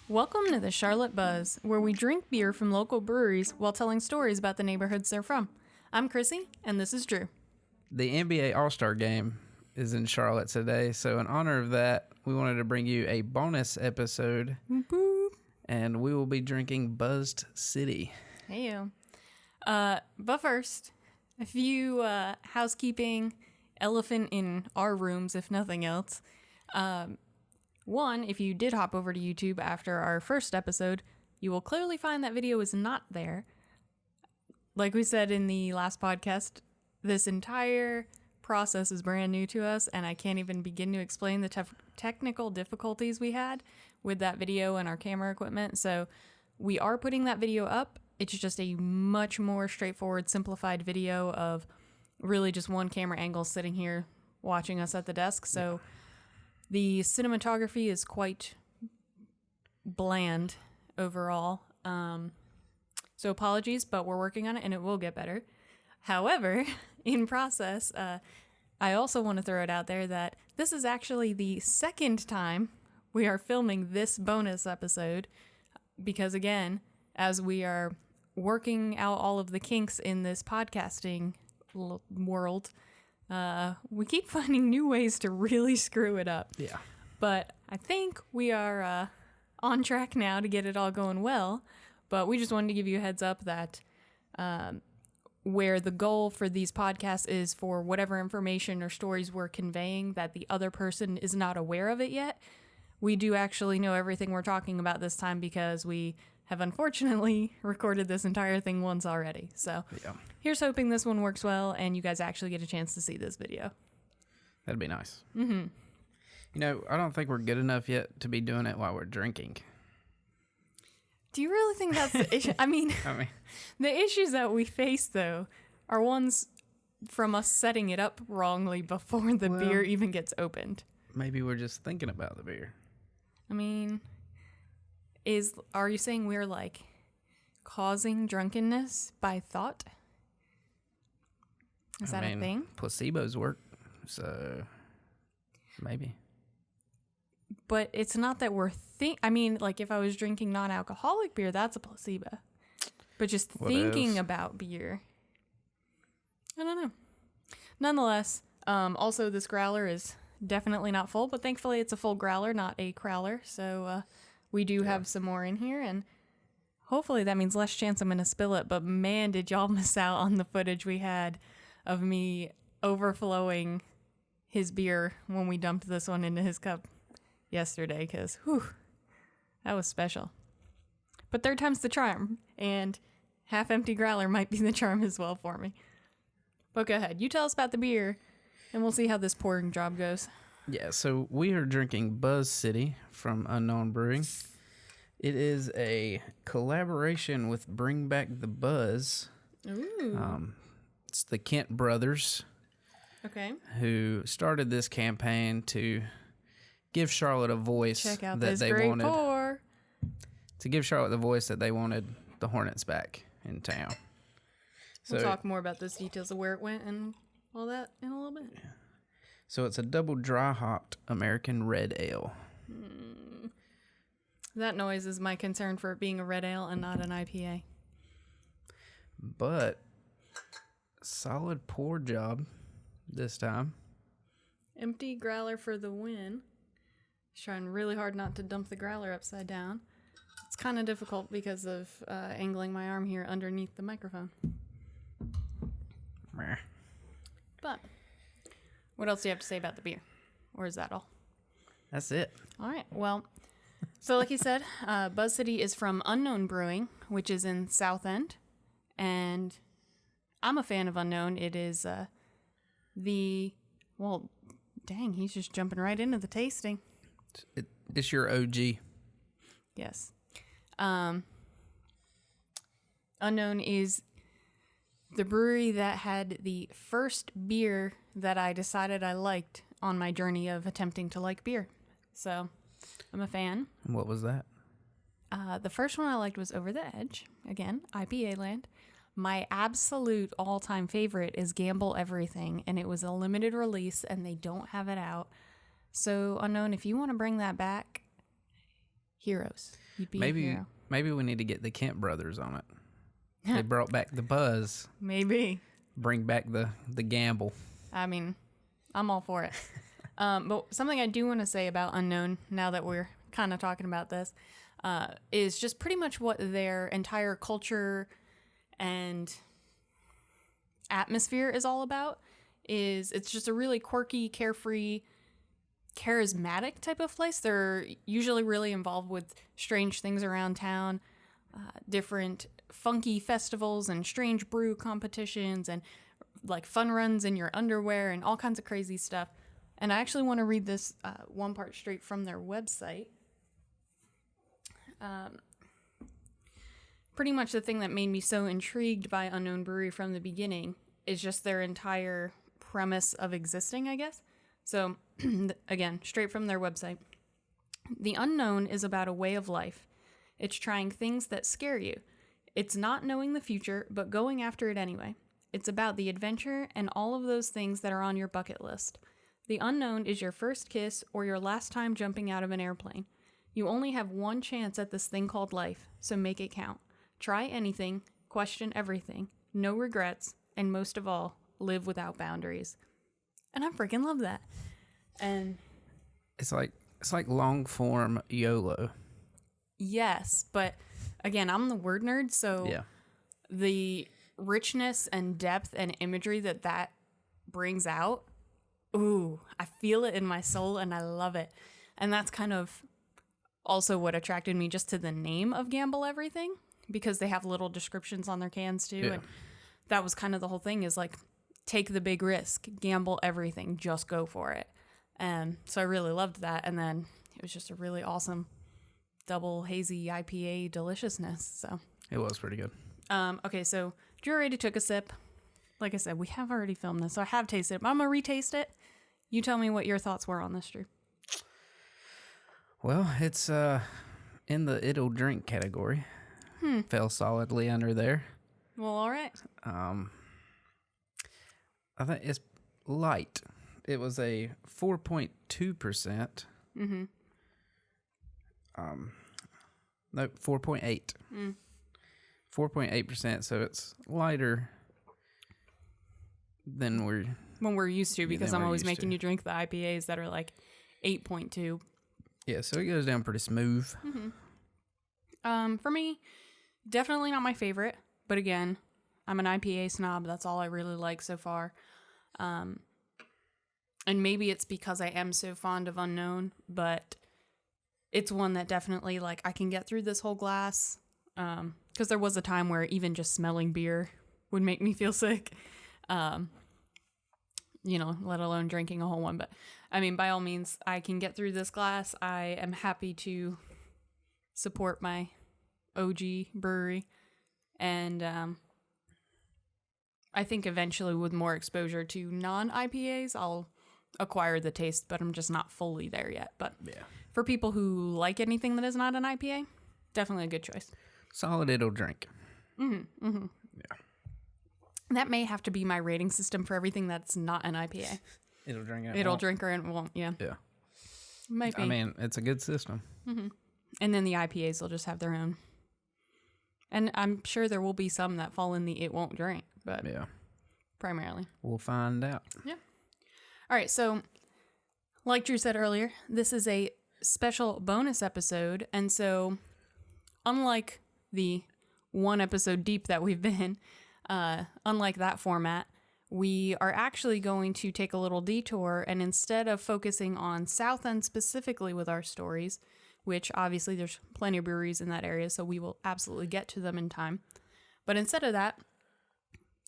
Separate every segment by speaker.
Speaker 1: Welcome to the Charlotte Buzz, where we drink beer from local breweries while telling stories about the neighborhoods they're from. I'm Chrissy, and this is Dru.
Speaker 2: The NBA All-Star Game is in Charlotte today, so in honor of that, we wanted to bring you a bonus episode, and we will be drinking Buzzed City.
Speaker 1: Hey, but first, a few housekeeping elephant in our rooms, if nothing else. One, if you did hop over to YouTube after our first episode, you will clearly find that video is not there. Like we said in the last podcast, this entire process is brand new to us, and I can't even begin to explain the technical difficulties we had with that video and our camera equipment. So we are putting that video up. It's just a much more straightforward, simplified video of really just one camera angle sitting here watching us at the desk. So the cinematography is quite bland overall. So apologies, but we're working on it and it will get better. However, in process, I also want to throw it out there that this is actually the second time we are filming this bonus episode because, again, as we are working out all of the kinks in this podcasting world, we keep finding new ways to really screw it up.
Speaker 2: Yeah.
Speaker 1: But I think we are on track now to get it all going well. But we just wanted to give you a heads up that where the goal for these podcasts is for whatever information or stories we're conveying that the other person is not aware of it yet, we do actually know everything we're talking about this time because we have unfortunately recorded this entire thing once already. So Here's hoping this one works well and you guys actually get a chance to see this video.
Speaker 2: That'd be nice. Mm-hmm. You know, I don't think we're good enough yet to be doing it while we're drinking.
Speaker 1: Do you really think that's the issue? I mean, the issues that we face, though, are ones from us setting it up wrongly before the beer even gets opened.
Speaker 2: Maybe we're just thinking about the beer.
Speaker 1: I mean, are you saying we're, like, causing drunkenness by thought? Is that a thing?
Speaker 2: Placebos work, so maybe.
Speaker 1: But it's not that we're I mean, like, if I was drinking non-alcoholic beer, that's a placebo. But just thinking about beer, I don't know. Nonetheless, also this growler is definitely not full, but thankfully it's a full growler, not a crowler. So we do have some more in here, and hopefully that means less chance I'm going to spill it. But man, did y'all miss out on the footage we had of me overflowing his beer when we dumped this one into his cup yesterday, because that was special. But third time's the charm, and half-empty growler might be the charm as well for me. But go ahead, you tell us about the beer, and we'll see how this pouring job goes.
Speaker 2: Yeah, so we are drinking Buzz City from Unknown Brewing. It is a collaboration with Bring Back the Buzz.
Speaker 1: Ooh.
Speaker 2: It's the Kent brothers.
Speaker 1: Okay.
Speaker 2: Who started this campaign to give Charlotte a voice
Speaker 1: that
Speaker 2: they
Speaker 1: great
Speaker 2: wanted.
Speaker 1: Pour.
Speaker 2: To give Charlotte the voice that they wanted the Hornets back in town.
Speaker 1: We'll talk more about those details of where it went and all that in a little bit.
Speaker 2: Yeah. So it's a double dry hopped American red ale.
Speaker 1: That noise is my concern for it being a red ale and not an IPA.
Speaker 2: But solid pour job this time.
Speaker 1: Empty growler for the win. He's trying really hard not to dump the growler upside down. It's kind of difficult because of angling my arm here underneath the microphone. But what else do you have to say about the beer? Or is that all?
Speaker 2: That's it.
Speaker 1: All right. Well, so like you said, Buzz City is from Unknown Brewing, which is in South End. And I'm a fan of Unknown. It is well, dang, he's just jumping right into the tasting.
Speaker 2: It's your OG.
Speaker 1: Yes. Unknown is the brewery that had the first beer that I decided I liked on my journey of attempting to like beer. So I'm a fan.
Speaker 2: What was that?
Speaker 1: The first one I liked was Over the Edge. Again, IPA land. My absolute all-time favorite is Gamble Everything, and it was a limited release, and they don't have it out. So, Unknown, if you want to bring that back, heroes. You'd be a hero.
Speaker 2: Maybe we need to get the Kent brothers on it. They brought back the buzz.
Speaker 1: Maybe.
Speaker 2: Bring back the gamble.
Speaker 1: I mean, I'm all for it. But something I do want to say about Unknown, now that we're kind of talking about this, is just pretty much what their entire culture and atmosphere is all about. It's just a really quirky, carefree, charismatic type of place. They're usually really involved with strange things around town, different funky festivals and strange brew competitions and like fun runs in your underwear and all kinds of crazy stuff. And I actually want to read this one part straight from their website. Pretty much the thing that made me so intrigued by Unknown Brewery from the beginning is just their entire premise of existing, I guess. So, again, straight from their website. The unknown is about a way of life. It's trying things that scare you. It's not knowing the future, but going after it anyway. It's about the adventure and all of those things that are on your bucket list. The unknown is your first kiss or your last time jumping out of an airplane. You only have one chance at this thing called life, so make it count. Try anything, question everything, no regrets, and most of all, live without boundaries. And I freaking love that. And
Speaker 2: it's like long form YOLO.
Speaker 1: Yes, but again, I'm the word nerd, so
Speaker 2: yeah.
Speaker 1: The richness and depth and imagery that brings out, ooh, I feel it in my soul and I love it. And that's kind of also what attracted me just to the name of Gamble Everything, because they have little descriptions on their cans too.
Speaker 2: Yeah.
Speaker 1: And that was kind of the whole thing, is like, take the big risk, gamble everything, just go for it. And so I really loved that. And then it was just a really awesome double hazy IPA deliciousness. So
Speaker 2: it was pretty good.
Speaker 1: Okay, so Drew already took a sip. Like I said, we have already filmed this, so I have tasted it, but I'm going to retaste it. You tell me what your thoughts were on this, Drew.
Speaker 2: Well, it's in the it'll drink category. Fell solidly under there.
Speaker 1: Well, all right.
Speaker 2: I think it's light. It was a 4.2%.
Speaker 1: Mm-hmm.
Speaker 2: No, 4.8. 4.8%, so it's lighter than
Speaker 1: we're used to, because I'm always making you drink the IPAs that are like 8.2.
Speaker 2: Yeah, so it goes down pretty smooth.
Speaker 1: Mm-hmm. For me, definitely not my favorite, but again, I'm an IPA snob. That's all I really like so far. And maybe it's because I am so fond of Unknown, but it's one that definitely, like, I can get through this whole glass. Because there was a time where even just smelling beer would make me feel sick. Let alone drinking a whole one. But I mean, by all means, I can get through this glass. I am happy to support my OG brewery. And I think eventually with more exposure to non-IPAs, I'll acquire the taste, but I'm just not fully there yet. But
Speaker 2: yeah,
Speaker 1: for people who like anything that is not an IPA, definitely a good choice.
Speaker 2: Solid it'll drink.
Speaker 1: Mm-hmm. Mm-hmm.
Speaker 2: Yeah.
Speaker 1: That may have to be my rating system for everything that's not an IPA.
Speaker 2: It'll drink.
Speaker 1: It'll drink or it won't. Yeah.
Speaker 2: Yeah.
Speaker 1: Might be.
Speaker 2: I mean, it's a good system.
Speaker 1: Mm-hmm. And then the IPAs will just have their own. And I'm sure there will be some that fall in the it won't drink, but
Speaker 2: yeah,
Speaker 1: primarily.
Speaker 2: We'll find out.
Speaker 1: Yeah. All right. So, like Drew said earlier, this is a special bonus episode. And so, unlike the one episode deep that we've been, unlike that format, we are actually going to take a little detour, and instead of focusing on South End specifically with our stories, which obviously there's plenty of breweries in that area, so we will absolutely get to them in time. But instead of that,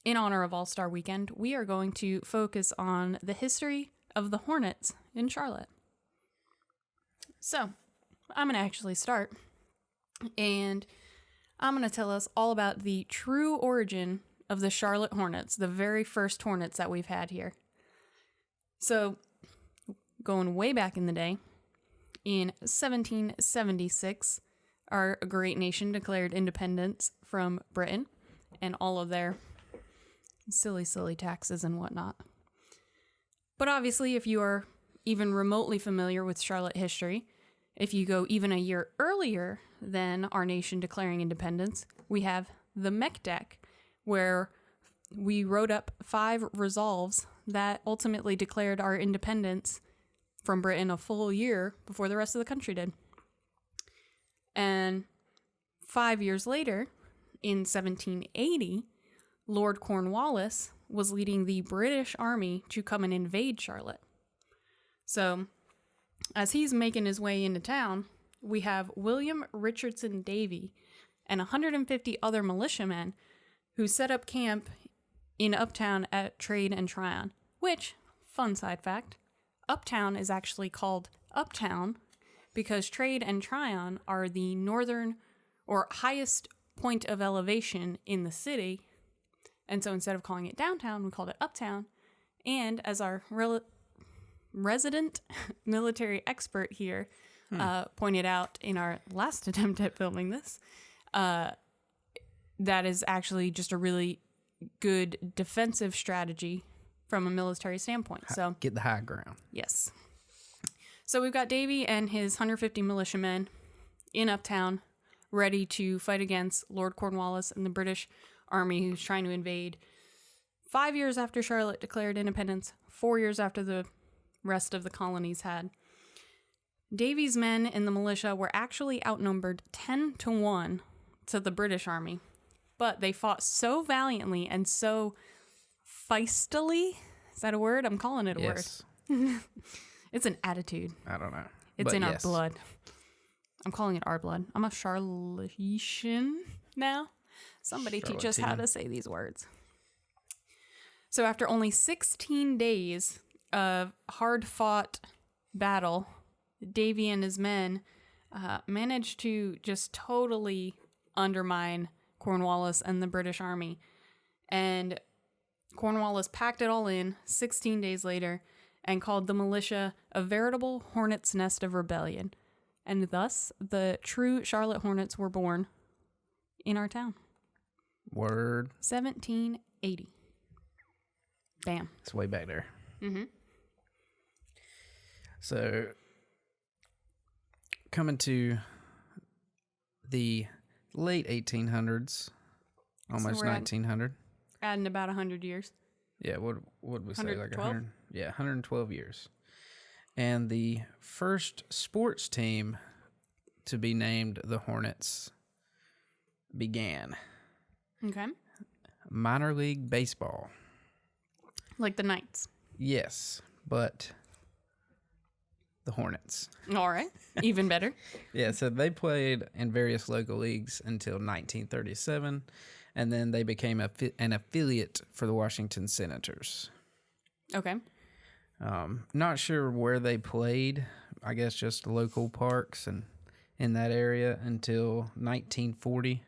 Speaker 1: in honor of All-Star Weekend, we are going to focus on the history of the Hornets in Charlotte. So, I'm going to actually start, and I'm going to tell us all about the true origin of the Charlotte Hornets, the very first Hornets that we've had here. So, going way back in the day, in 1776, our great nation declared independence from Britain and all of their silly taxes and whatnot. But obviously, if you are even remotely familiar with Charlotte history, if you go even a year earlier than our nation declaring independence, we have the Mech Deck, where we wrote up 5 resolves that ultimately declared our independence from Britain a full year before the rest of the country did. And 5 years later, in 1780, Lord Cornwallis was leading the British Army to come and invade Charlotte. So, as he's making his way into town, we have William Richardson Davy and 150 other militiamen who set up camp in Uptown at Trade and Tryon, which, fun side fact, Uptown is actually called Uptown because Trade and Tryon are the northern or highest point of elevation in the city. And so instead of calling it downtown, we called it Uptown. And as our resident military expert here pointed out in our last attempt at filming this, that is actually just a really good defensive strategy from a military standpoint. So
Speaker 2: get the high ground.
Speaker 1: Yes. So we've got Davy and his 150 militiamen in Uptown ready to fight against Lord Cornwallis and the British Army who's trying to invade 5 years after Charlotte declared independence, 4 years after the rest of the colonies had. Davy's men in the militia were actually outnumbered 10-1 to the British Army, but they fought so valiantly and so feistily. Is that a word? I'm calling it a word. It's an attitude.
Speaker 2: I don't know.
Speaker 1: It's in our blood. I'm calling it our blood. I'm a Charlatian now. Somebody teach us how to say these words. So after only 16 days of hard-fought battle, Davy and his men managed to just totally undermine Cornwallis and the British Army. And Cornwallis packed it all in 16 days later and called the militia a veritable hornet's nest of rebellion. And thus, the true Charlotte Hornets were born in our town.
Speaker 2: Word.
Speaker 1: 1780. Bam.
Speaker 2: It's way back there.
Speaker 1: Mm-hmm.
Speaker 2: So, coming to the late 1800s, almost 1900.
Speaker 1: Adding about 100 years.
Speaker 2: Yeah, what would we say? Like
Speaker 1: 112?
Speaker 2: 100? Yeah, 112 years. And the first sports team to be named the Hornets began.
Speaker 1: Okay.
Speaker 2: Minor league baseball.
Speaker 1: Like the Knights.
Speaker 2: Yes, but the Hornets.
Speaker 1: All right. Even better.
Speaker 2: Yeah, so they played in various local leagues until 1937, and then they became an affiliate for the Washington Senators.
Speaker 1: Okay.
Speaker 2: Not sure where they played. I guess just local parks and in that area until 1940.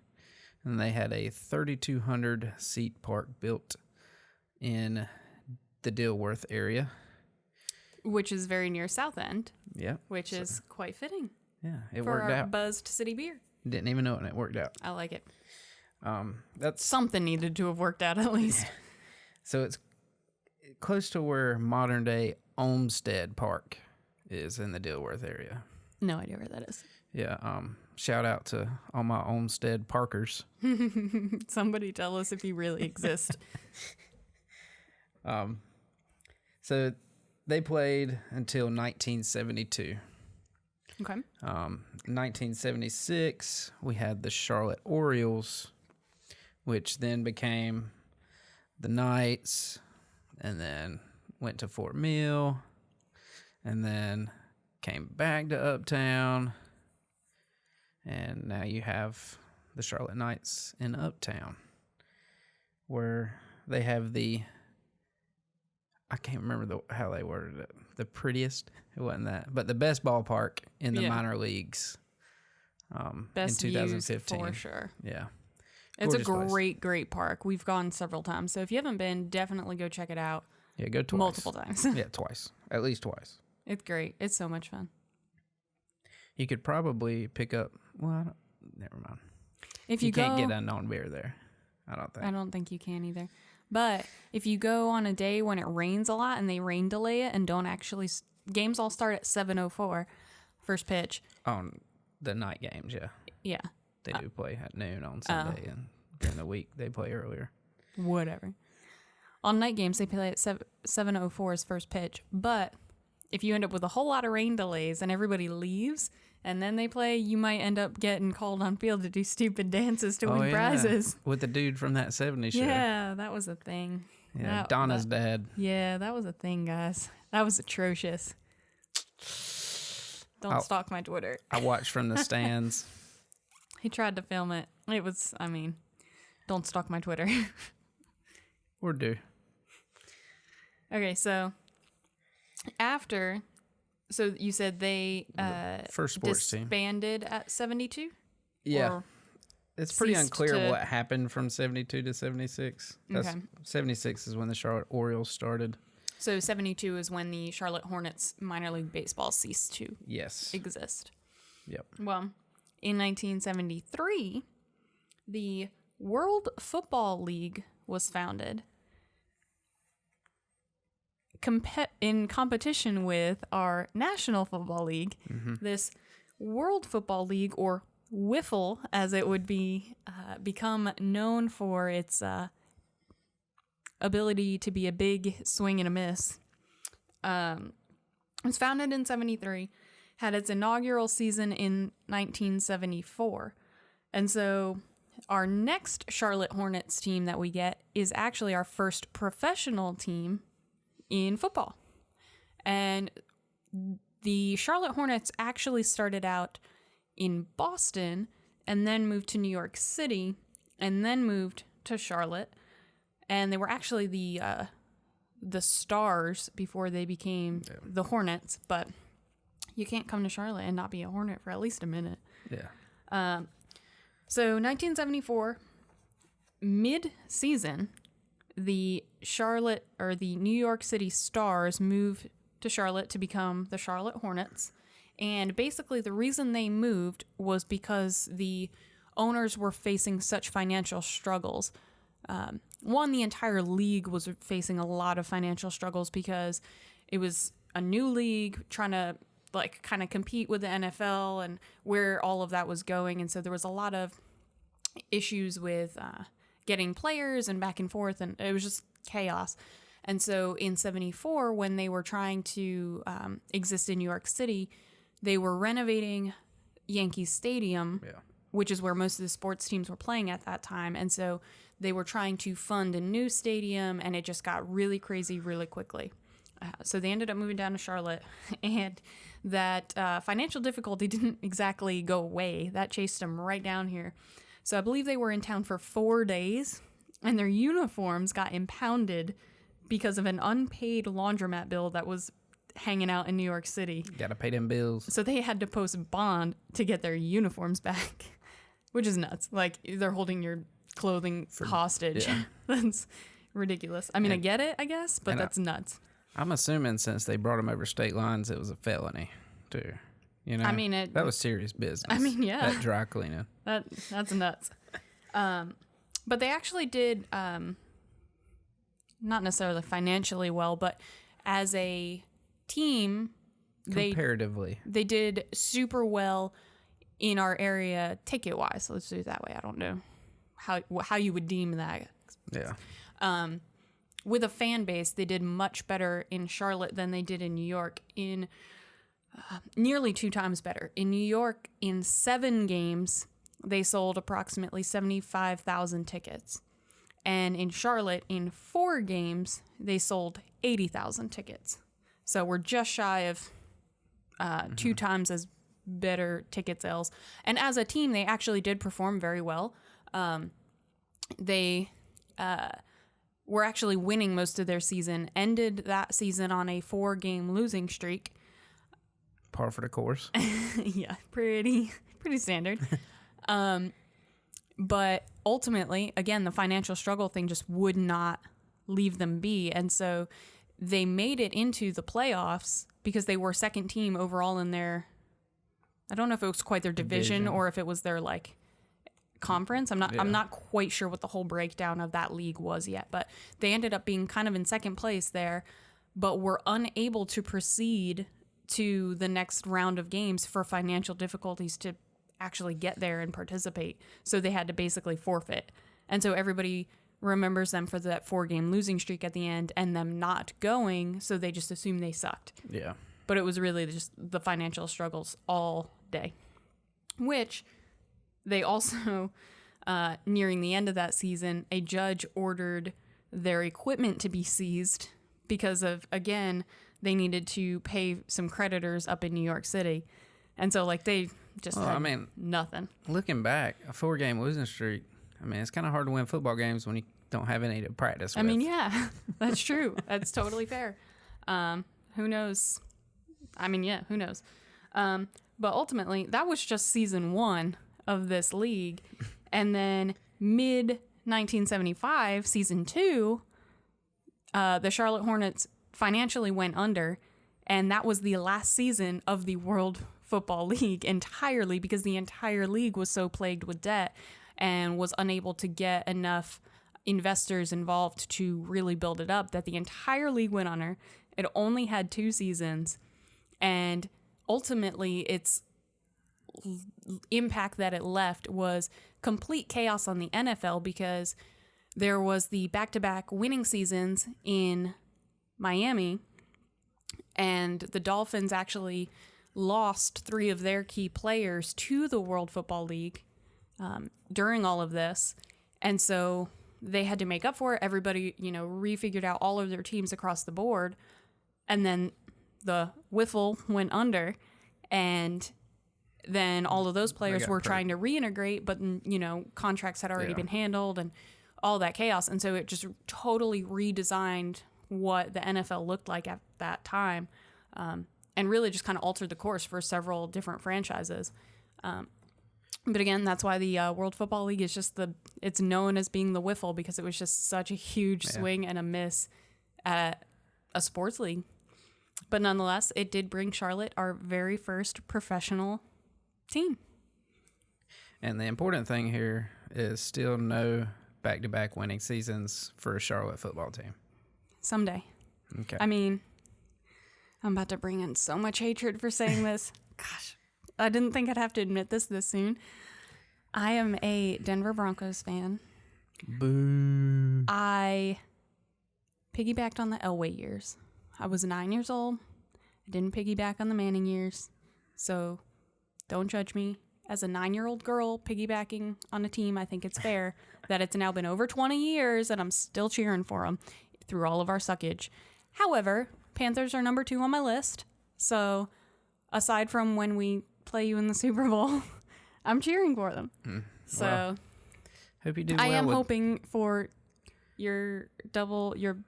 Speaker 2: And they had a 3,200 seat park built in the Dilworth area.
Speaker 1: Which is very near South End.
Speaker 2: Yeah.
Speaker 1: Which is quite fitting.
Speaker 2: Yeah, it
Speaker 1: for
Speaker 2: worked
Speaker 1: our
Speaker 2: out.
Speaker 1: buzzed city beer.
Speaker 2: Didn't even know it, and it worked out.
Speaker 1: I like it.
Speaker 2: That's
Speaker 1: something needed to have worked out at least.
Speaker 2: Yeah. So it's close to where modern day Olmsted Park is in the Dilworth area.
Speaker 1: No idea where that is.
Speaker 2: Yeah. Shout out to all my Olmsted Parkers.
Speaker 1: Somebody tell us if you really exist.
Speaker 2: So they played until 1972.
Speaker 1: Okay.
Speaker 2: 1976, we had the Charlotte Orioles, which then became the Knights, and then went to Fort Mill, and then came back to Uptown, and now you have the Charlotte Knights in Uptown, where they have I can't remember how they worded it. The prettiest, it wasn't that, but the best ballpark in the minor leagues.
Speaker 1: Best
Speaker 2: in 2015
Speaker 1: views for sure.
Speaker 2: Yeah,
Speaker 1: It's a
Speaker 2: Gorgeous place.
Speaker 1: great park. We've gone several times. So if you haven't been, definitely go check it out.
Speaker 2: Yeah, go twice.
Speaker 1: Multiple times.
Speaker 2: Yeah, twice. At least twice.
Speaker 1: It's great. It's so much fun.
Speaker 2: You could probably pick up, well, never mind.
Speaker 1: If
Speaker 2: you
Speaker 1: you
Speaker 2: can't
Speaker 1: go,
Speaker 2: get unknown beer there. I don't think
Speaker 1: you can either. But if you go on a day when it rains a lot and they rain delay it and don't actually, games all start at 7:04, first pitch.
Speaker 2: On the night games, yeah.
Speaker 1: Yeah.
Speaker 2: They do play at noon on Sunday, and during the week they play earlier.
Speaker 1: Whatever. On night games, they play at 7:04 is first pitch. But if you end up with a whole lot of rain delays and everybody leaves and then they play, you might end up getting called on field to do stupid dances to win prizes.
Speaker 2: With the dude from that 70s show.
Speaker 1: Yeah, that was a thing.
Speaker 2: Yeah, Donna's dad.
Speaker 1: Yeah, that was a thing, guys. That was atrocious. Don't stalk my Twitter.
Speaker 2: I watched from the stands.
Speaker 1: He tried to film it. It was, don't stalk my Twitter.
Speaker 2: Or do.
Speaker 1: Okay, so you said they
Speaker 2: first sports team
Speaker 1: disbanded at 72?
Speaker 2: Yeah.
Speaker 1: Or
Speaker 2: it's pretty unclear what happened from 72 to 76.
Speaker 1: Okay.
Speaker 2: 76 is when the Charlotte Orioles started.
Speaker 1: So 72 is when the Charlotte Hornets minor league baseball ceased to exist.
Speaker 2: Yep.
Speaker 1: Well, in 1973, the World Football League was founded in competition with our National Football League. Mm-hmm. This World Football League, or Wiffle, as it would become known for its ability to be a big swing and a miss. It was founded in 73, had its inaugural season in 1974. And so our next Charlotte Hornets team that we get is actually our first professional team in football. And the Charlotte Hornets actually started out in Boston and then moved to New York City and then moved to Charlotte. And they were actually the Stars before they became the Hornets, but you can't come to Charlotte and not be a Hornet for at least a minute.
Speaker 2: Yeah.
Speaker 1: So 1974, mid-season, the New York City Stars moved to Charlotte to become the Charlotte Hornets. And basically the reason they moved was because the owners were facing such financial struggles. One, the entire league was facing a lot of financial struggles because it was a new league trying to kind of compete with the NFL and where all of that was going. And so there was a lot of issues with getting players and back and forth, and it was just chaos. And so in 74, when they were trying to exist in New York City, they were renovating Yankee Stadium, which is where most of the sports teams were playing at that time. And so they were trying to fund a new stadium, and it just got really crazy really quickly. So they ended up moving down to Charlotte, and that financial difficulty didn't exactly go away. That chased them right down here. So I believe they were in town for 4 days, and their uniforms got impounded because of an unpaid laundromat bill that was hanging out in New York City.
Speaker 2: Gotta pay them bills.
Speaker 1: So they had to post bond to get their uniforms back, which is nuts. Like, they're holding your clothing hostage. Yeah. That's ridiculous. I mean, I get it, I guess, but that's nuts.
Speaker 2: I'm assuming since they brought them over state lines, it was a felony, too. You know,
Speaker 1: I mean,
Speaker 2: that was serious business.
Speaker 1: I mean, yeah.
Speaker 2: That dry cleaning.
Speaker 1: That's nuts. But they actually did, not necessarily financially well, but as a team,
Speaker 2: comparatively,
Speaker 1: they did super well in our area ticket-wise. Let's do it that way. I don't know how you would deem that.
Speaker 2: Yeah.
Speaker 1: With a fan base, they did much better in Charlotte than they did in New York. In nearly 2 times better. In New York, in 7 games, they sold approximately 75,000 tickets. And in Charlotte, in 4 games, they sold 80,000 tickets. So we're just shy of 2 times as better ticket sales. And as a team, they actually did perform very well. They were actually winning most of their season, ended that season on a 4-game losing streak.
Speaker 2: Par for the course.
Speaker 1: Yeah, pretty standard. But ultimately, again, the financial struggle thing just would not leave them be. And so they made it into the playoffs because they were second team overall in their, I don't know if it was quite their division or if it was their like conference. I'm not quite sure what the whole breakdown of that league was yet, but they ended up being kind of in second place there, but were unable to proceed to the next round of games for financial difficulties to actually get there and participate. So they had to basically forfeit. And so everybody remembers them for that 4-game losing streak at the end and them not going, so they just assume they sucked.
Speaker 2: Yeah.
Speaker 1: But it was really just the financial struggles all day, which they also, nearing the end of that season, a judge ordered their equipment to be seized because of, again, they needed to pay some creditors up in New York City. And so, like, they just had nothing.
Speaker 2: Looking back, a 4-game losing streak, it's kind of hard to win football games when you don't have any to practice with.
Speaker 1: Yeah, that's true. That's totally fair. Who knows? Who knows? But ultimately, that was just season 1 of this league. And then mid-1975, season 2, the Charlotte Hornets financially went under. And that was the last season of the World Football League entirely because the entire league was so plagued with debt and was unable to get enough investors involved to really build it up that the entire league went under. It only had 2 seasons, and ultimately its impact that it left was complete chaos on the NFL because there was the back-to-back winning seasons in Miami, and the Dolphins actually lost 3 of their key players to the World Football League during all of this. And so they had to make up for it. Everybody, refigured out all of their teams across the board. And then the Wiffle went under. And then all of those players were trying to reintegrate, but, contracts had already been handled and all that chaos. And so it just totally redesigned what the NFL looked like at that time. And really just kind of altered the course for several different franchises. But again, that's why the World Football League is just it's known as being the Wiffle because it was just such a huge swing and a miss at a sports league. But nonetheless, it did bring Charlotte our very first professional team.
Speaker 2: And the important thing here is still no back-to-back winning seasons for a Charlotte football team.
Speaker 1: Someday.
Speaker 2: Okay.
Speaker 1: I'm about to bring in so much hatred for saying this. Gosh, I didn't think I'd have to admit this soon. I am a Denver Broncos fan.
Speaker 2: Boo.
Speaker 1: I piggybacked on the Elway years. I was 9 years old. I didn't piggyback on the Manning years. So don't judge me. As a 9-year-old girl piggybacking on a team, I think it's fair that it's now been over 20 years and I'm still cheering for them through all of our suckage. However, Panthers are number 2 on my list. So aside from when we play you in the Super Bowl, I'm cheering for them. So
Speaker 2: hope you do
Speaker 1: I
Speaker 2: well
Speaker 1: am hoping for your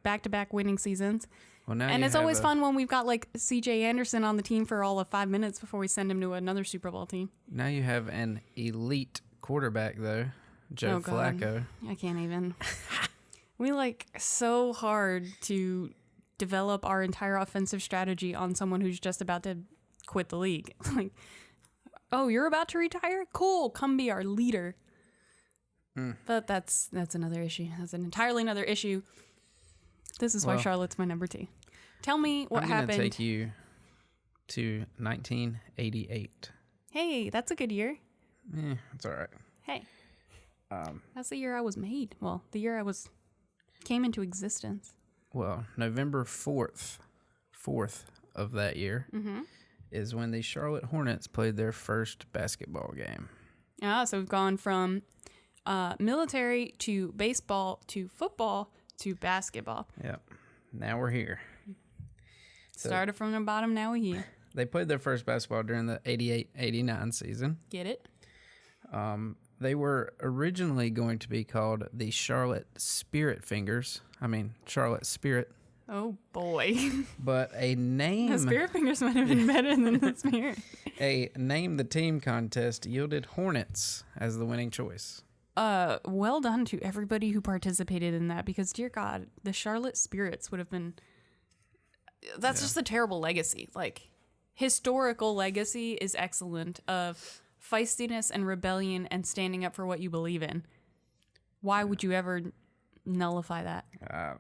Speaker 1: back-to-back winning seasons.
Speaker 2: Well, now
Speaker 1: and it's always fun when we've got like CJ Anderson on the team for all of 5 minutes before we send him to another Super Bowl team.
Speaker 2: Now you have an elite quarterback, though, Joe Flacco.
Speaker 1: I can't even. We so hard to develop our entire offensive strategy on someone who's just about to quit the league. Oh, you're about to retire? Cool, come be our leader. But that's another issue. That's an entirely another issue. This is why Charlotte's my number 2. Tell me what happened.
Speaker 2: I'm going to take you to 1988.
Speaker 1: Hey, that's a good year.
Speaker 2: Yeah, it's all right.
Speaker 1: Hey, that's the year I was made. Well, the year I came into existence.
Speaker 2: Well, November 4th of that year is when the Charlotte Hornets played their first basketball game.
Speaker 1: So we've gone from military to baseball to football to basketball.
Speaker 2: Yep. Now we're here.
Speaker 1: Started from the bottom, now we're here.
Speaker 2: They played their first basketball during the 88-89 season.
Speaker 1: Get it?
Speaker 2: They were originally going to be called the Charlotte Spirit Fingers. Charlotte Spirit.
Speaker 1: Oh, boy.
Speaker 2: But a name...
Speaker 1: The Spirit Fingers might have been better than the Spirit.
Speaker 2: A Name the Team contest yielded Hornets as the winning choice.
Speaker 1: well done to everybody who participated in that, because dear God, the Charlotte Spirits would have been, that's just a terrible legacy. Like, historical legacy is excellent of feistiness and rebellion and standing up for what you believe in. Why would you ever nullify that?
Speaker 2: I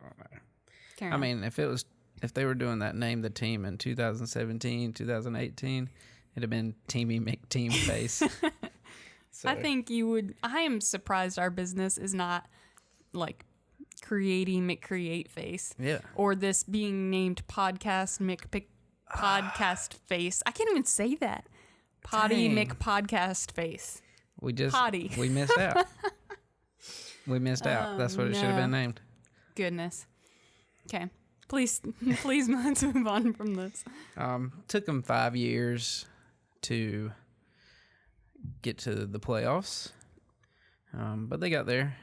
Speaker 2: don't know. I mean, if they were doing that name the team in 2017, 2018, it'd have been Teamy McTeam Face. So.
Speaker 1: I think you would. I am surprised our business is not like Creating McCreate Face.
Speaker 2: Yeah.
Speaker 1: Or this being named Podcast Podcast Face. I can't even say that. Potty McPodcast Face.
Speaker 2: We just
Speaker 1: Potty.
Speaker 2: We missed out. We missed out. That's what it should have been named.
Speaker 1: Goodness. Okay. Please let's move on from this.
Speaker 2: Took them 5 years to get to the playoffs, but they got there.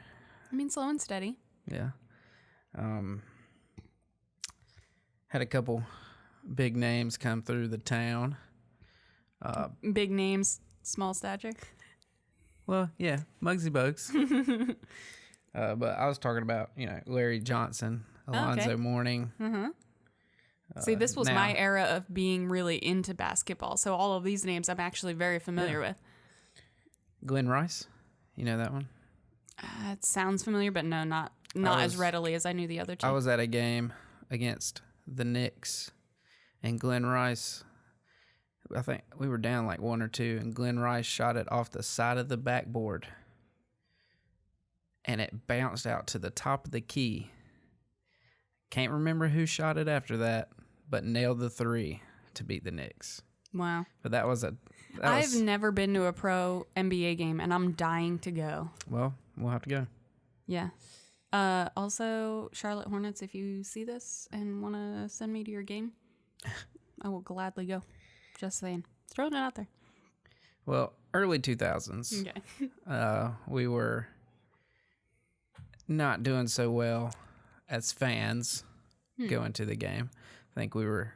Speaker 1: I mean, slow and steady.
Speaker 2: Yeah. Had a couple big names come through the town.
Speaker 1: Big names, small stature.
Speaker 2: Well, yeah, Muggsy Bogues. But I was talking about, Larry Johnson, Alonzo Mourning.
Speaker 1: Mm-hmm. See, this was my era of being really into basketball, so all of these names I'm actually very familiar with.
Speaker 2: Glenn Rice, you know that one?
Speaker 1: It sounds familiar, but no, not as readily as I knew the other two.
Speaker 2: I was at a game against the Knicks, and Glenn Rice, I think we were down like 1 or 2, and Glenn Rice shot it off the side of the backboard, and it bounced out to the top of the key. Can't remember who shot it after that, but nailed the 3 to beat the Knicks.
Speaker 1: Wow.
Speaker 2: But
Speaker 1: I've never been to a pro NBA game, and I'm dying to go.
Speaker 2: Well, we'll have to go.
Speaker 1: Yeah. Also, Charlotte Hornets, if you see this and want to send me to your game, I will gladly go. Just saying. Throwing it out there.
Speaker 2: Well, early 2000s.
Speaker 1: Okay.
Speaker 2: We were not doing so well as fans going to the game. I think we were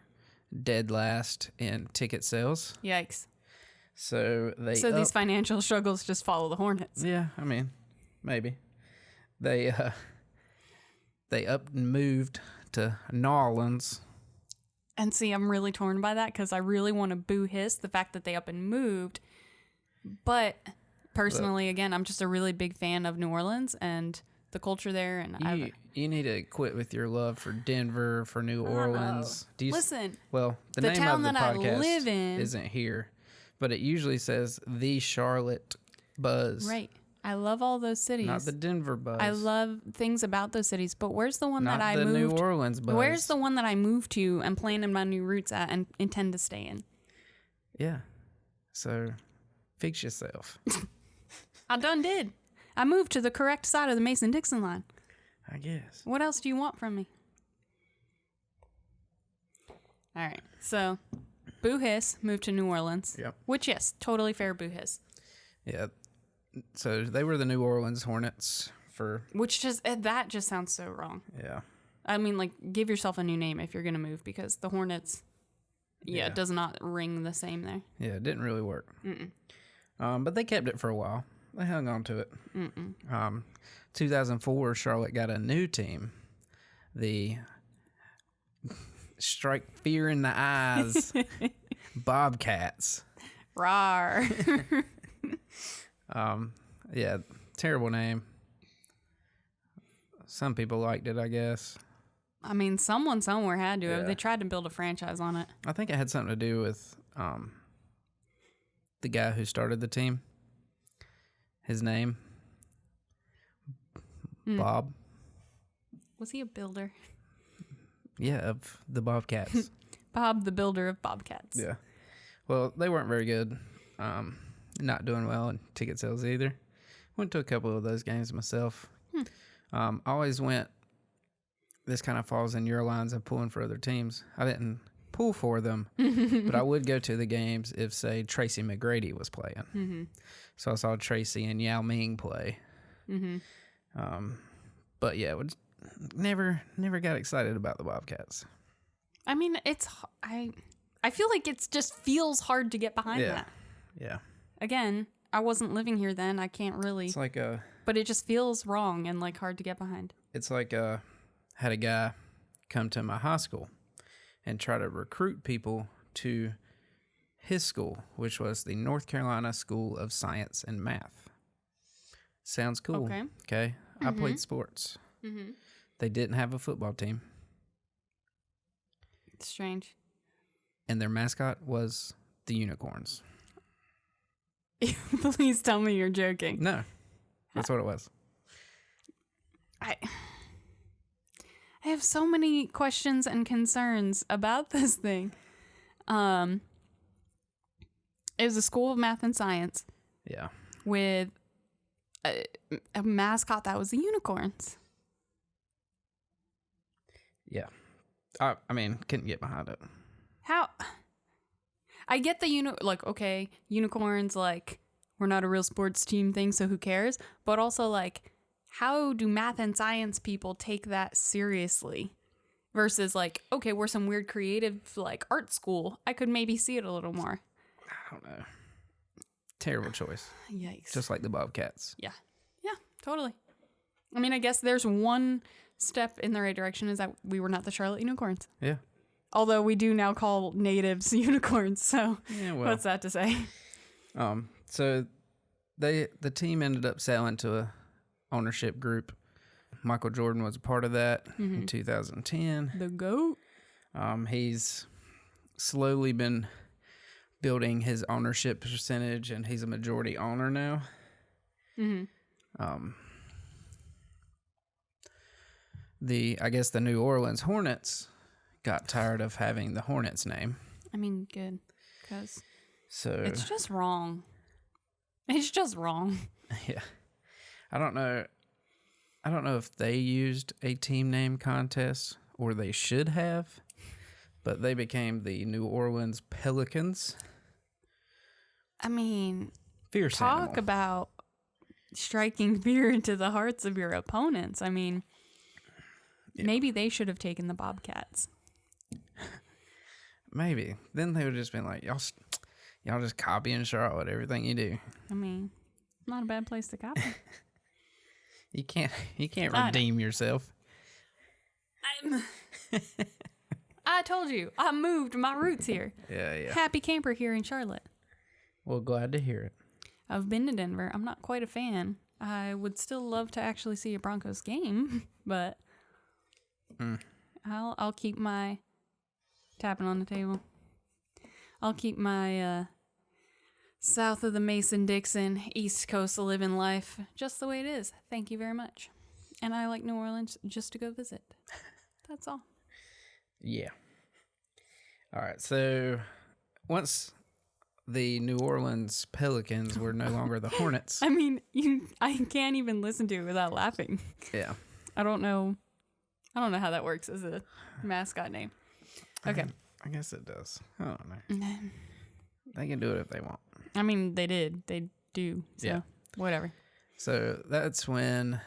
Speaker 2: dead last in ticket sales.
Speaker 1: Yikes.
Speaker 2: So
Speaker 1: these financial struggles just follow the Hornets.
Speaker 2: Yeah, I mean, maybe. They up and moved to New Orleans.
Speaker 1: And see, I'm really torn by that because I really want to boo hiss the fact that they up and moved. But personally, again, I'm just a really big fan of New Orleans and the culture there. And
Speaker 2: you need to quit with your love for Denver, for New Orleans.
Speaker 1: Listen,
Speaker 2: well, the name
Speaker 1: town
Speaker 2: of the
Speaker 1: that
Speaker 2: podcast
Speaker 1: I live in
Speaker 2: isn't here, but it usually says the Charlotte Buzz.
Speaker 1: Right. I love all those cities.
Speaker 2: Not the Denver Buzz.
Speaker 1: I love things about those cities, but where's the one that I moved?
Speaker 2: Not the New Orleans Buzz.
Speaker 1: Where's the one that I moved to and planted my new roots at and intend to stay in?
Speaker 2: Yeah. So, fix yourself.
Speaker 1: I done did. I moved to the correct side of the Mason-Dixon line.
Speaker 2: I guess.
Speaker 1: What else do you want from me? All right. So, boo hiss moved to New Orleans.
Speaker 2: Yep.
Speaker 1: Which, yes, totally fair boo hiss.
Speaker 2: Yeah. So they were the New Orleans Hornets for...
Speaker 1: Which that just sounds so wrong.
Speaker 2: Yeah.
Speaker 1: I mean, like, give yourself a new name if you're going to move, because the Hornets, it does not ring the same there.
Speaker 2: Yeah, it didn't really work. But they kept it for a while. They hung on to it. 2004, Charlotte got a new team. The strike fear in the eyes Bobcats.
Speaker 1: Rawr.
Speaker 2: Yeah, terrible name. Some people liked it, I guess.
Speaker 1: I mean, someone somewhere had to have. They tried to build a franchise on it.
Speaker 2: I think it had something to do with the guy who started the team. His name. Bob.
Speaker 1: Was he a builder?
Speaker 2: Yeah, of the Bobcats.
Speaker 1: Bob, the builder of Bobcats.
Speaker 2: Yeah. Well, they weren't very good. Not doing well in ticket sales either. Went to a couple of those games myself. Always went, this kind of falls in your lines of pulling for other teams. I didn't pull for them, but I would go to the games if, say, Tracy McGrady was playing. So I saw Tracy and Yao Ming play. But yeah, never got excited about the Bobcats.
Speaker 1: I mean, I feel like it just feels hard to get behind that.
Speaker 2: Yeah.
Speaker 1: Again, I wasn't living here then. I can't really.
Speaker 2: It's like a.
Speaker 1: but it just feels wrong and like hard to get behind.
Speaker 2: It's like had a guy come to my high school and try to recruit people to his school, which was the North Carolina School of Science and Math. Sounds cool.
Speaker 1: Okay.
Speaker 2: Okay. I played sports.
Speaker 1: Mm-hmm.
Speaker 2: They didn't have a football team.
Speaker 1: It's strange.
Speaker 2: And their mascot was the unicorns.
Speaker 1: Please tell me you're joking.
Speaker 2: No, that's what it was.
Speaker 1: I have so many questions and concerns about this thing. It was a school of math and science.
Speaker 2: Yeah.
Speaker 1: With a mascot that was the unicorns.
Speaker 2: Yeah. I mean, couldn't get behind it.
Speaker 1: How? I get the okay, unicorns, like, we're not a real sports team thing, so who cares? But also, like, how do math and science people take that seriously? Versus, like, okay, we're some weird creative, like, art school. I could maybe see it a little more.
Speaker 2: I don't know. Terrible choice.
Speaker 1: Yikes.
Speaker 2: Just like the Bobcats.
Speaker 1: Yeah. Yeah, totally. I mean, I guess there's one step in the right direction is that we were not the Charlotte Unicorns.
Speaker 2: Yeah.
Speaker 1: Although we do now call natives unicorns, so
Speaker 2: Yeah, well.
Speaker 1: what's that to say?
Speaker 2: So the team ended up selling to a ownership group. Michael Jordan was a part of that in 2010.
Speaker 1: The GOAT.
Speaker 2: He's slowly been building his ownership percentage, and he's a majority owner now. I guess the New Orleans Hornets got tired of having the Hornets name.
Speaker 1: I mean, good, because
Speaker 2: So
Speaker 1: it's just wrong. It's just wrong.
Speaker 2: yeah, I don't know if they used a team name contest or they should have, but they became the New Orleans Pelicans.
Speaker 1: I mean,
Speaker 2: Fierce
Speaker 1: talk
Speaker 2: animal.
Speaker 1: about striking fear into the hearts of your opponents. I mean, maybe they should have taken the Bobcats.
Speaker 2: Maybe. Then they would just been like, y'all just copying Charlotte, everything you do.
Speaker 1: I mean, not a bad place to copy.
Speaker 2: You can't redeem yourself.
Speaker 1: I told you, I moved my roots here.
Speaker 2: Yeah.
Speaker 1: Happy camper here in Charlotte.
Speaker 2: Well, glad to hear it.
Speaker 1: I've been to Denver. I'm not quite a fan. I would still love to actually see a Broncos game, but I'll keep my tapping on the table. I'll keep my south of the Mason-Dixon, East Coast living life just the way it is. Thank you very much. And I like New Orleans just to go visit. That's all.
Speaker 2: Yeah. All right. So once the New Orleans Pelicans were no longer the Hornets.
Speaker 1: I mean, I can't even listen to it without laughing.
Speaker 2: Yeah.
Speaker 1: I don't know how that works as a mascot name. Okay.
Speaker 2: I guess it does. I don't know. They can do it if they want.
Speaker 1: I mean, they did. They do. So,
Speaker 2: Yeah.
Speaker 1: whatever.
Speaker 2: So that's when,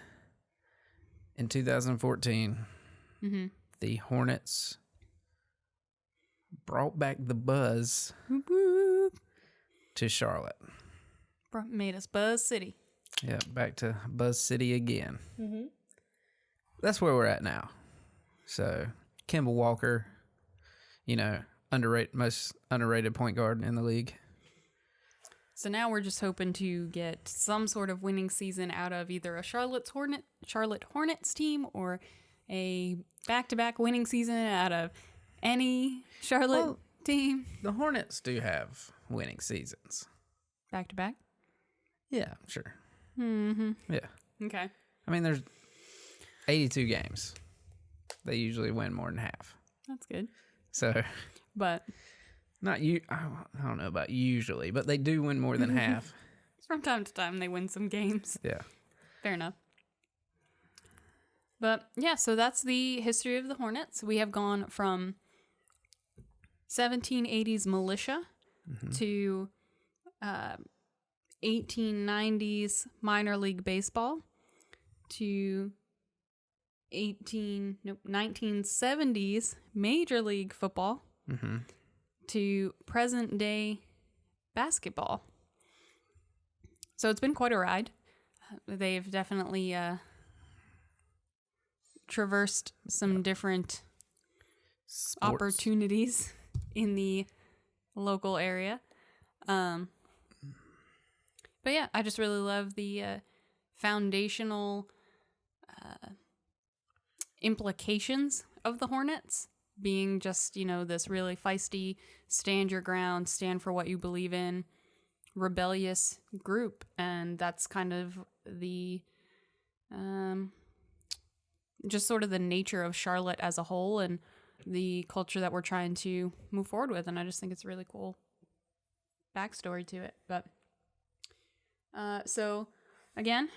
Speaker 2: in 2014, the Hornets brought back the buzz
Speaker 1: Whoop, whoop.
Speaker 2: to Charlotte.
Speaker 1: Made us Buzz City.
Speaker 2: Yeah, back to Buzz City again. That's where we're at now. So, Kemba Walker, most underrated point guard in the league.
Speaker 1: So now we're just hoping to get some sort of winning season out of either a Charlotte Hornets team or a back-to-back winning season out of any Charlotte team.
Speaker 2: The Hornets do have winning seasons.
Speaker 1: Back-to-back?
Speaker 2: Yeah, sure. Yeah.
Speaker 1: Okay.
Speaker 2: I mean, there's 82 games. They usually win more than half.
Speaker 1: That's good.
Speaker 2: So,
Speaker 1: But
Speaker 2: I don't know about usually, but they do win more than half.
Speaker 1: from time to time, they win some games.
Speaker 2: Yeah.
Speaker 1: Fair enough. But yeah, so that's the history of the Hornets. We have gone from 1780s militia to 1890s minor league baseball to 1970s major league football to present day basketball. So it's been quite a ride. they've definitely traversed some different
Speaker 2: Sports.
Speaker 1: opportunities in the local area. But yeah, I just really love the foundational implications of the Hornets being just, this really feisty, stand your ground, stand for what you believe in, rebellious group. And that's kind of the just sort of the nature of Charlotte as a whole and the culture that we're trying to move forward with. And I just think it's a really cool backstory to it. But so again,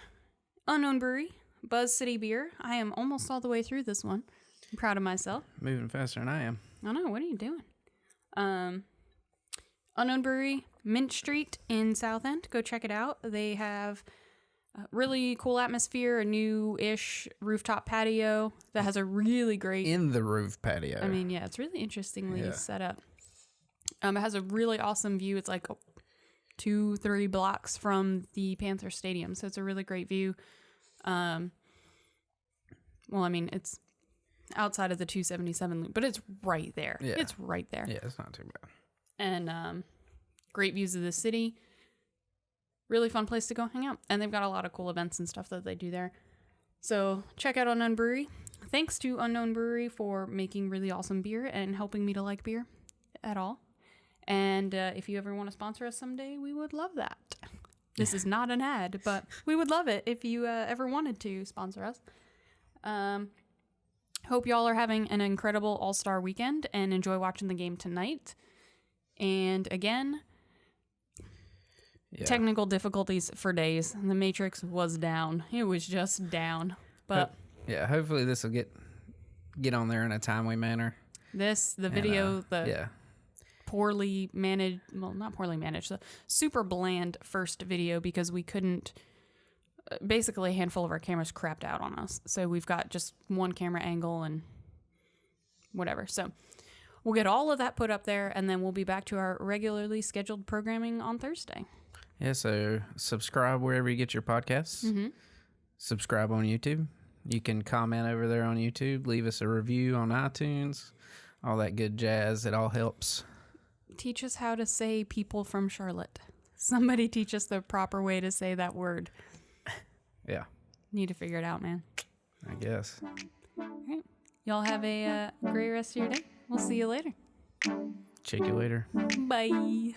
Speaker 1: Unknown Brewery, Buzz City Beer. I am almost all the way through this one. I'm proud of myself.
Speaker 2: Moving faster than I am.
Speaker 1: I know. What are you doing? Unknown Brewery, Mint Street in Southend. Go check it out. They have a really cool atmosphere, a new-ish rooftop patio that has a really great...
Speaker 2: In the roof patio.
Speaker 1: I mean, yeah, it's really interestingly set up. It has a really awesome view. It's like 2-3 blocks from the Panther Stadium, so it's a really great view. Well, I mean, it's outside of the 277 loop, but it's right there.
Speaker 2: Yeah.
Speaker 1: It's right there.
Speaker 2: Yeah, it's not too bad.
Speaker 1: And great views of the city. Really fun place to go hang out. And they've got a lot of cool events and stuff that they do there. So check out Unknown Brewery. Thanks to Unknown Brewery for making really awesome beer and helping me to like beer at all. And if you ever want to sponsor us someday, we would love that. This is not an ad, but we would love it if you ever wanted to sponsor us. Hope y'all are having an incredible All-Star weekend and enjoy watching the game tonight. And again, technical difficulties for days. The Matrix was down. It was just down. But
Speaker 2: hopefully this will get on there in a timely manner.
Speaker 1: The video, poorly managed, well, not poorly managed, the super bland first video because we couldn't, basically a handful of our cameras crapped out on us. So we've got just one camera angle and whatever. So we'll get all of that put up there and then we'll be back to our regularly scheduled programming on Thursday.
Speaker 2: Yeah, so subscribe wherever you get your podcasts.
Speaker 1: Mm-hmm.
Speaker 2: Subscribe on YouTube. You can comment over there on YouTube. Leave us a review on iTunes. All that good jazz. It all helps.
Speaker 1: Teach us how to say people from Charlotte. Somebody teach us the proper way to say that word.
Speaker 2: Yeah.
Speaker 1: Need to figure it out, man.
Speaker 2: I guess.
Speaker 1: All right. Y'all have a great rest of your day. We'll see you later.
Speaker 2: Check you later.
Speaker 1: Bye.